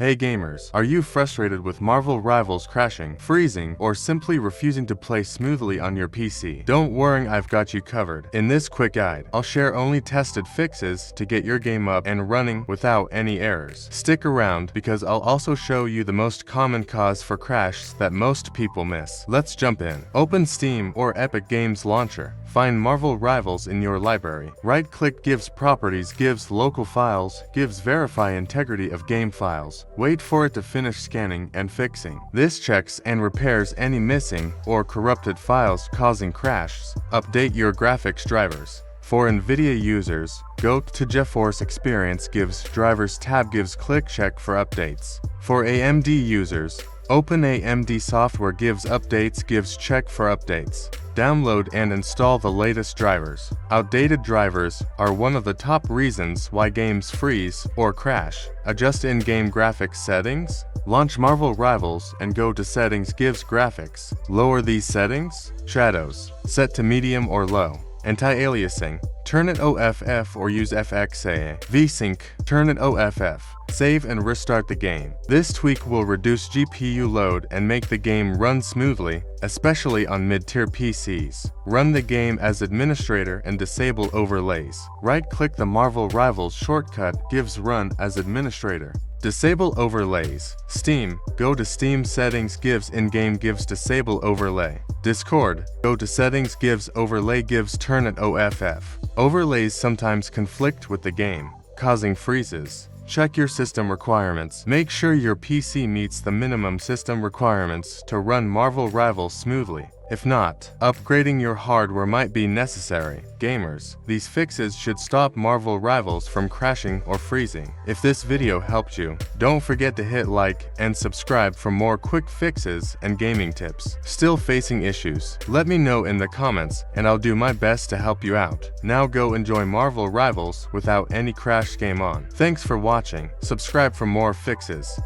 Hey gamers, are you frustrated with Marvel Rivals crashing, freezing, or simply refusing to play smoothly on your PC? Don't worry, I've got you covered. In this quick guide, I'll share only tested fixes to get your game up and running without any errors. Stick around because I'll also show you the most common cause for crashes that most people miss. Let's jump in. Open Steam or Epic Games Launcher. Find Marvel Rivals in your library. Right-click, gives properties, gives local files, gives verify integrity of game files. Wait for it to finish scanning and fixing. This checks and repairs any missing or corrupted files causing crashes. Update your graphics drivers. For NVIDIA users, go to GeForce Experience, gives drivers tab, gives click check for updates. For AMD users, open AMD software, gives updates, gives check for updates. Download and install the latest drivers. Outdated drivers are one of the top reasons why games freeze or crash. Adjust in-game graphics settings. Launch Marvel Rivals and go to Settings, gives graphics. Lower these settings. Shadows, set to medium or low. Anti-aliasing, turn it OFF or use FXA. VSync, turn it OFF. Save and restart the game. This tweak will reduce GPU load and make the game run smoothly, especially on mid-tier PCs. Run the game as administrator and disable overlays. Right-click the Marvel Rivals shortcut, gives run as administrator. Disable overlays. Steam, go to Steam Settings, gives in-game, gives disable overlay. Discord, go to Settings, gives overlay, gives turn it OFF. Overlays sometimes conflict with the game, causing freezes. Check your system requirements. Make sure your PC meets the minimum system requirements to run Marvel Rivals smoothly. If not, upgrading your hardware might be necessary. Gamers, these fixes should stop Marvel Rivals from crashing or freezing. If this video helped you, don't forget to hit like and subscribe for more quick fixes and gaming tips. Still facing issues? Let me know in the comments and I'll do my best to help you out. Now go enjoy Marvel Rivals without any crash. Game on. Thanks for watching. Subscribe for more fixes.